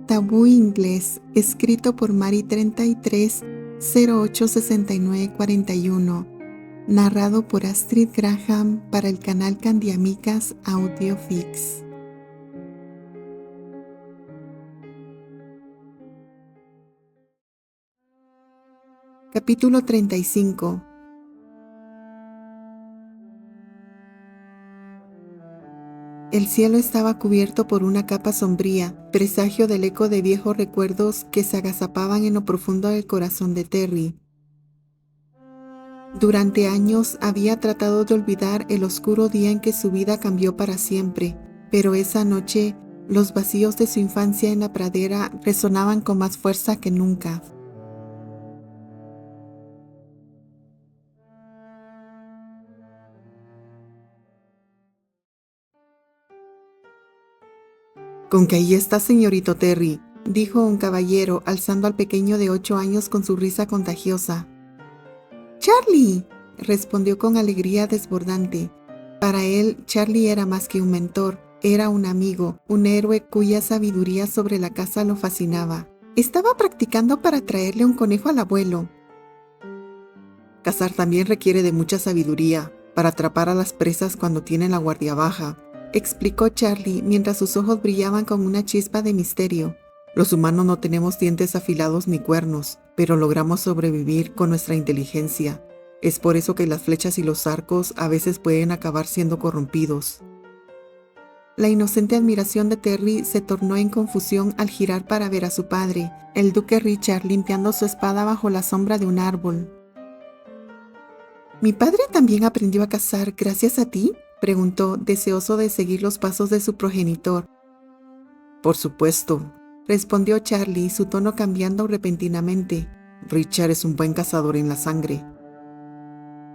Tabú Inglés, escrito por Mari 33 08 69 41, narrado por Astrid Graham para el canal Candiamicas Audio Fix. Capítulo 35. El cielo estaba cubierto por una capa sombría, presagio del eco de viejos recuerdos que se agazapaban en lo profundo del corazón de Terry. Durante años había tratado de olvidar el oscuro día en que su vida cambió para siempre, pero esa noche los vacíos de su infancia en la pradera resonaban con más fuerza que nunca. «Con que ahí está, señorito Terry», dijo un caballero, alzando al pequeño de 8 años con su risa contagiosa. «¡Charlie!», respondió con alegría desbordante. Para él, Charlie era más que un mentor, era un amigo, un héroe cuya sabiduría sobre la caza lo fascinaba. Estaba practicando para traerle un conejo al abuelo. «Cazar también requiere de mucha sabiduría para atrapar a las presas cuando tienen la guardia baja», explicó Charlie mientras sus ojos brillaban con una chispa de misterio. «Los humanos no tenemos dientes afilados ni cuernos, pero logramos sobrevivir con nuestra inteligencia. Es por eso que las flechas y los arcos a veces pueden acabar siendo corrompidos». La inocente admiración de Terry se tornó en confusión al girar para ver a su padre, el duque Richard, limpiando su espada bajo la sombra de un árbol. «¿Mi padre también aprendió a cazar gracias a ti?», preguntó, deseoso de seguir los pasos de su progenitor. «Por supuesto», respondió Charlie, su tono cambiando repentinamente. «Richard es un buen cazador en la sangre».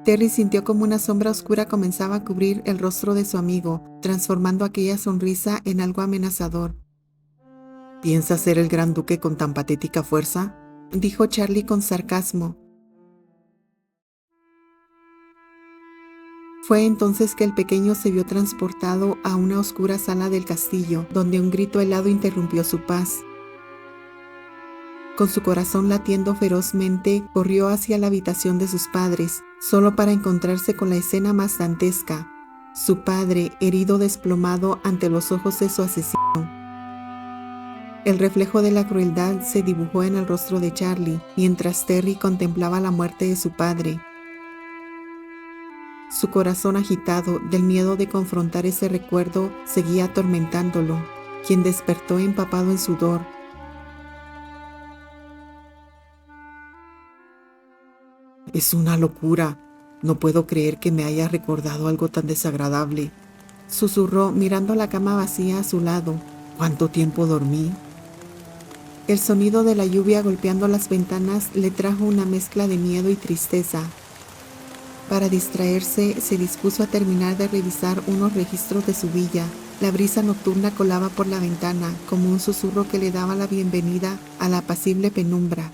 Terry sintió como una sombra oscura comenzaba a cubrir el rostro de su amigo, transformando aquella sonrisa en algo amenazador. «¿Piensa ser el gran duque con tan patética fuerza?», dijo Charlie con sarcasmo. Fue entonces que el pequeño se vio transportado a una oscura sala del castillo, donde un grito helado interrumpió su paz. Con su corazón latiendo ferozmente, corrió hacia la habitación de sus padres, solo para encontrarse con la escena más dantesca: su padre, herido, desplomado ante los ojos de su asesino. El reflejo de la crueldad se dibujó en el rostro de Charlie, mientras Terry contemplaba la muerte de su padre. Su corazón agitado del miedo de confrontar ese recuerdo seguía atormentándolo, quien despertó empapado en sudor. «Es una locura. No puedo creer que me haya recordado algo tan desagradable», susurró mirando la cama vacía a su lado. «¿Cuánto tiempo dormí?». El sonido de la lluvia golpeando las ventanas le trajo una mezcla de miedo y tristeza. Para distraerse, se dispuso a terminar de revisar unos registros de su villa. La brisa nocturna colaba por la ventana, como un susurro que le daba la bienvenida a la apacible penumbra.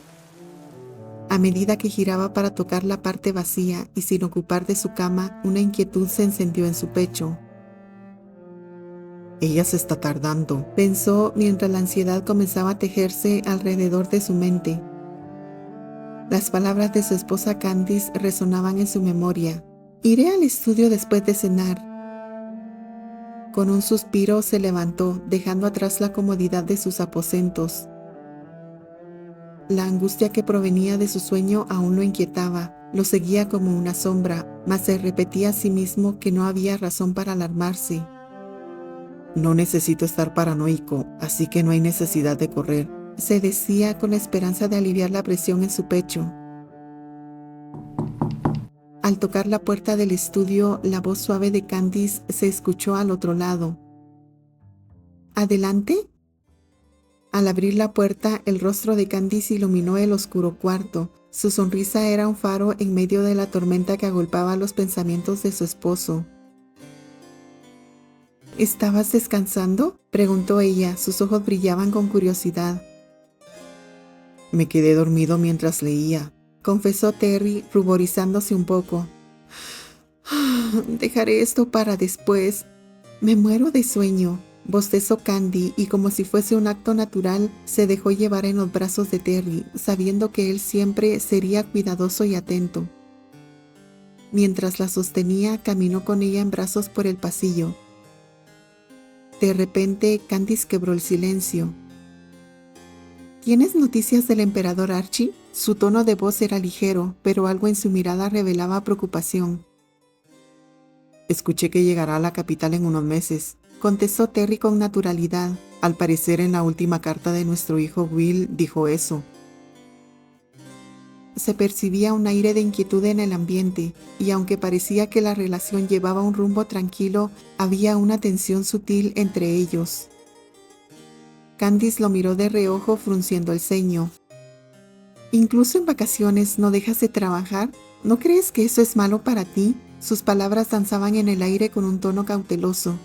A medida que giraba para tocar la parte vacía y sin ocupar de su cama, una inquietud se encendió en su pecho. «Ella se está tardando», pensó mientras la ansiedad comenzaba a tejerse alrededor de su mente. Las palabras de su esposa Candice resonaban en su memoria. «Iré al estudio después de cenar». Con un suspiro se levantó, dejando atrás la comodidad de sus aposentos. La angustia que provenía de su sueño aún lo inquietaba, lo seguía como una sombra, mas se repetía a sí mismo que no había razón para alarmarse. «No necesito estar paranoico, así que no hay necesidad de correr», se decía con la esperanza de aliviar la presión en su pecho. Al tocar la puerta del estudio, la voz suave de Candice se escuchó al otro lado. «¿Adelante?». Al abrir la puerta, el rostro de Candice iluminó el oscuro cuarto. Su sonrisa era un faro en medio de la tormenta que agolpaba los pensamientos de su esposo. «¿Estabas descansando?», preguntó ella, sus ojos brillaban con curiosidad. «Me quedé dormido mientras leía», confesó Terry, ruborizándose un poco. «Dejaré esto para después. Me muero de sueño». bostezó Candy y como si fuese un acto natural, se dejó llevar en los brazos de Terry, sabiendo que él siempre sería cuidadoso y atento. Mientras la sostenía, caminó con ella en brazos por el pasillo. De repente, Candice quebró el silencio. ¿Tienes noticias del emperador Archie? Su tono de voz era ligero, pero algo en su mirada revelaba preocupación. Escuché que llegará a la capital en unos meses, contestó Terry con naturalidad. Al parecer en la última carta de nuestro hijo Will dijo eso. Se percibía un aire de inquietud en el ambiente, y aunque parecía que la relación llevaba un rumbo tranquilo, había una tensión sutil entre ellos. Candice lo miró de reojo frunciendo el ceño. ¿Incluso en vacaciones no dejas de trabajar? ¿No crees que eso es malo para ti? Sus palabras danzaban en el aire con un tono cauteloso.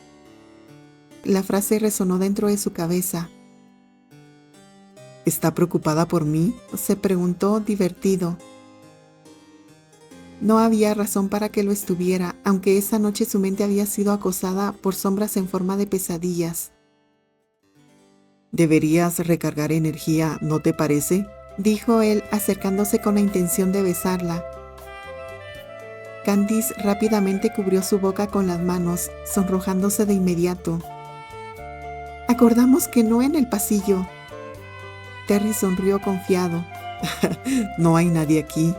La frase resonó dentro de su cabeza. ¿Está preocupada por mí?, se preguntó divertido. No había razón para que lo estuviera, aunque esa noche su mente había sido acosada por sombras en forma de pesadillas. Deberías recargar energía, ¿no te parece?, dijo él, acercándose con la intención de besarla. Candice rápidamente cubrió su boca con las manos, sonrojándose de inmediato. Acordamos que no en el pasillo. Terry sonrió confiado. No hay nadie aquí.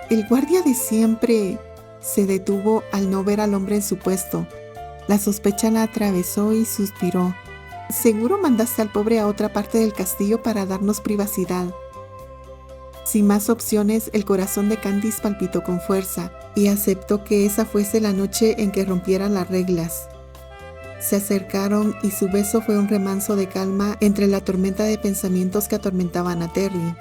El guardia de siempre se detuvo al no ver al hombre en su puesto. La sospecha la atravesó y suspiró. Seguro mandaste al pobre a otra parte del castillo para darnos privacidad. Sin más opciones, el corazón de Candice palpitó con fuerza y aceptó que esa fuese la noche en que rompieran las reglas. Se acercaron y su beso fue un remanso de calma entre la tormenta de pensamientos que atormentaban a Terry.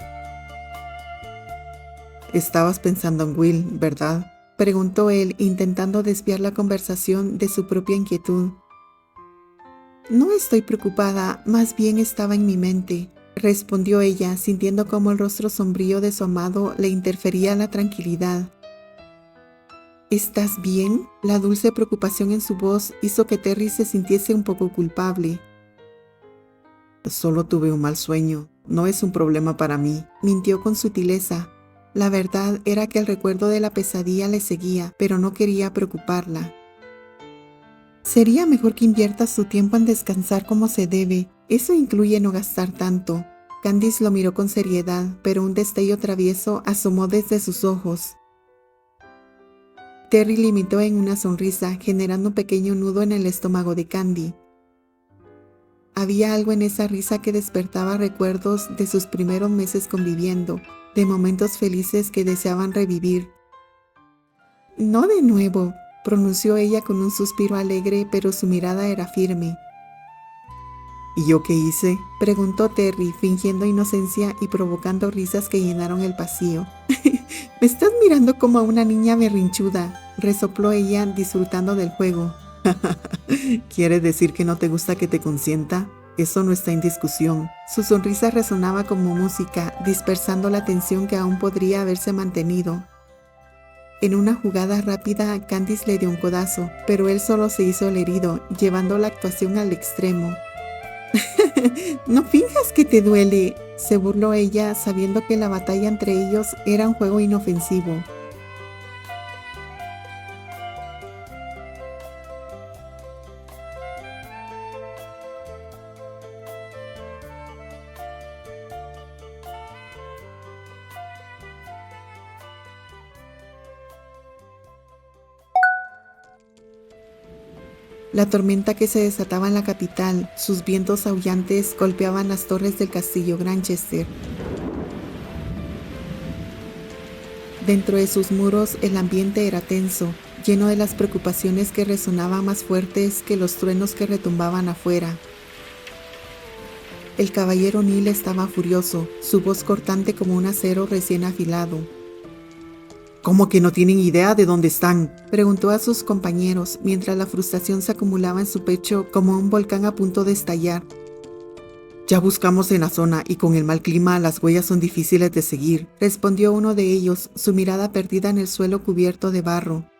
«Estabas pensando en Will, ¿verdad?», preguntó él, intentando desviar la conversación de su propia inquietud. «No estoy preocupada, más bien estaba en mi mente», respondió ella, sintiendo cómo el rostro sombrío de su amado le interfería la tranquilidad. «¿Estás bien?», la dulce preocupación en su voz hizo que Terry se sintiese un poco culpable. «Solo tuve un mal sueño, no es un problema para mí», mintió con sutileza. La verdad era que el recuerdo de la pesadilla le seguía, pero no quería preocuparla. «Sería mejor que inviertas tu tiempo en descansar como se debe. Eso incluye no gastar tanto». Candice lo miró con seriedad, pero un destello travieso asomó desde sus ojos. Terry le imitó en una sonrisa, generando un pequeño nudo en el estómago de Candy. Había algo en esa risa que despertaba recuerdos de sus primeros meses conviviendo, de momentos felices que deseaban revivir. «No de nuevo», pronunció ella con un suspiro alegre, pero su mirada era firme. «¿Y yo qué hice?», preguntó Terry, fingiendo inocencia y provocando risas que llenaron el pasillo. «Me estás mirando como a una niña berrinchuda», resopló ella, disfrutando del juego. «¿Quieres decir que no te gusta que te consienta? Eso no está en discusión». Su sonrisa resonaba como música, dispersando la tensión que aún podría haberse mantenido. En una jugada rápida, Candice le dio un codazo, pero él solo se hizo el herido, llevando la actuación al extremo. «No finjas que te duele», se burló ella, sabiendo que la batalla entre ellos era un juego inofensivo. La tormenta que se desataba en la capital, sus vientos aullantes golpeaban las torres del castillo Granchester. Dentro de sus muros el ambiente era tenso, lleno de las preocupaciones que resonaban más fuertes que los truenos que retumbaban afuera. El caballero Neil estaba furioso, su voz cortante como un acero recién afilado. «¿Cómo que no tienen idea de dónde están?», preguntó a sus compañeros, mientras la frustración se acumulaba en su pecho como un volcán a punto de estallar. «Ya buscamos en la zona y con el mal clima las huellas son difíciles de seguir», respondió uno de ellos, su mirada perdida en el suelo cubierto de barro.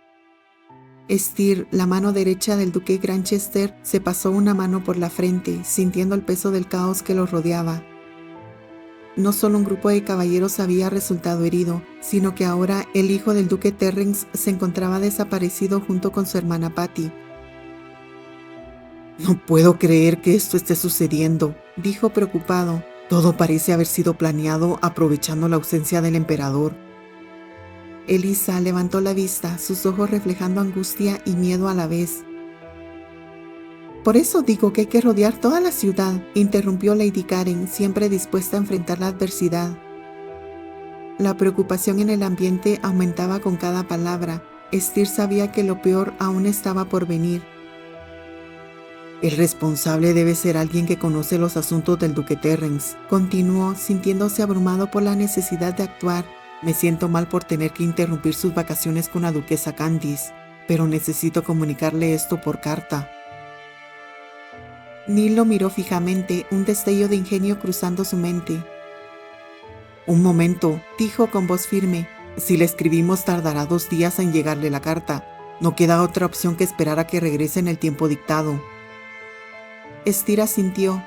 Estir, la mano derecha del duque Granchester, se pasó una mano por la frente, sintiendo el peso del caos que lo rodeaba. No solo un grupo de caballeros había resultado herido, sino que ahora el hijo del duque Terrence se encontraba desaparecido junto con su hermana Patty. «No puedo creer que esto esté sucediendo», dijo preocupado. «Todo parece haber sido planeado aprovechando la ausencia del emperador». Elisa levantó la vista, sus ojos reflejando angustia y miedo a la vez. «Por eso digo que hay que rodear toda la ciudad», interrumpió Lady Karen, siempre dispuesta a enfrentar la adversidad. La preocupación en el ambiente aumentaba con cada palabra. Estir sabía que lo peor aún estaba por venir. «El responsable debe ser alguien que conoce los asuntos del duque Terrence», continuó, sintiéndose abrumado por la necesidad de actuar. «Me siento mal por tener que interrumpir sus vacaciones con la duquesa Candice, pero necesito comunicarle esto por carta». Neil lo miró fijamente, un destello de ingenio cruzando su mente. «Un momento», dijo con voz firme. «Si le escribimos tardará 2 días en llegarle la carta. No queda otra opción que esperar a que regrese en el tiempo dictado». Estir asintió.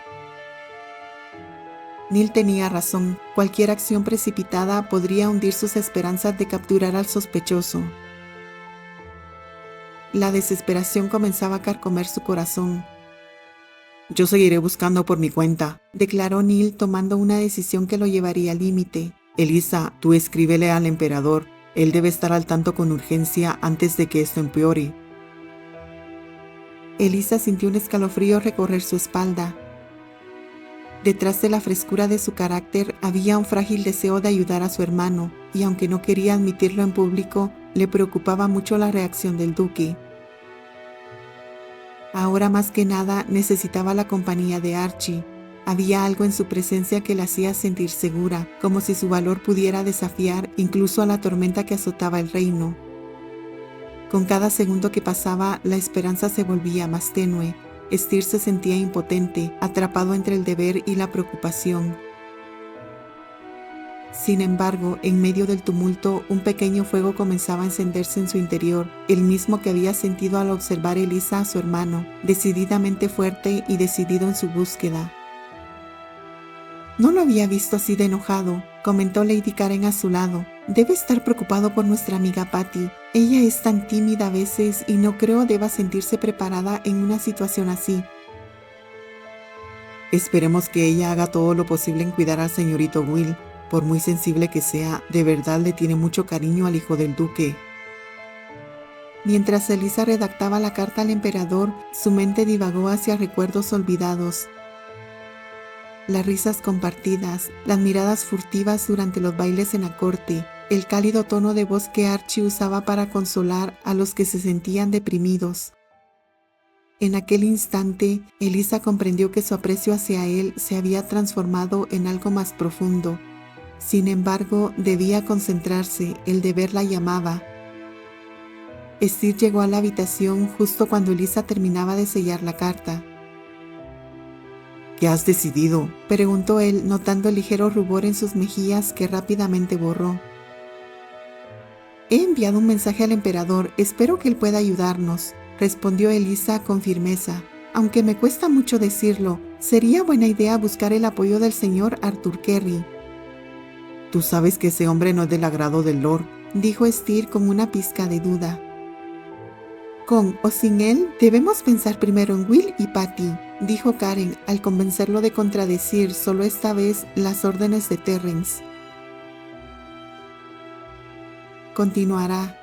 Neil tenía razón. Cualquier acción precipitada podría hundir sus esperanzas de capturar al sospechoso. La desesperación comenzaba a carcomer su corazón. «Yo seguiré buscando por mi cuenta», declaró Neil, tomando una decisión que lo llevaría al límite. «Elisa, tú escríbele al emperador. Él debe estar al tanto con urgencia antes de que esto empeore». Elisa sintió un escalofrío recorrer su espalda. Detrás de la frescura de su carácter había un frágil deseo de ayudar a su hermano, y aunque no quería admitirlo en público, le preocupaba mucho la reacción del duque. Ahora más que nada necesitaba la compañía de Archie. Había algo en su presencia que la hacía sentir segura, como si su valor pudiera desafiar incluso a la tormenta que azotaba el reino. Con cada segundo que pasaba, la esperanza se volvía más tenue. Estir se sentía impotente, atrapado entre el deber y la preocupación. Sin embargo, en medio del tumulto, un pequeño fuego comenzaba a encenderse en su interior, el mismo que había sentido al observar Elisa a su hermano, decididamente fuerte y decidido en su búsqueda. «No lo había visto así de enojado», comentó Lady Karen a su lado. «Debe estar preocupado por nuestra amiga Patty. Ella es tan tímida a veces y no creo deba sentirse preparada en una situación así». «Esperemos que ella haga todo lo posible en cuidar al señorito Will. Por muy sensible que sea, de verdad le tiene mucho cariño al hijo del duque». Mientras Elisa redactaba la carta al emperador, su mente divagó hacia recuerdos olvidados. Las risas compartidas, las miradas furtivas durante los bailes en la corte, el cálido tono de voz que Archie usaba para consolar a los que se sentían deprimidos. En aquel instante, Elisa comprendió que su aprecio hacia él se había transformado en algo más profundo. Sin embargo, debía concentrarse, el deber la llamaba. Estir llegó a la habitación justo cuando Elisa terminaba de sellar la carta. «¿Qué has decidido?», preguntó él, notando el ligero rubor en sus mejillas que rápidamente borró. «He enviado un mensaje al emperador, espero que él pueda ayudarnos», respondió Elisa con firmeza. «Aunque me cuesta mucho decirlo, sería buena idea buscar el apoyo del señor Arthur Currie». «Tú sabes que ese hombre no es del agrado del Lord», dijo Estir con una pizca de duda. «Con o sin él, debemos pensar primero en Will y Patty», dijo Karen, al convencerlo de contradecir solo esta vez las órdenes de Terrence. Continuará.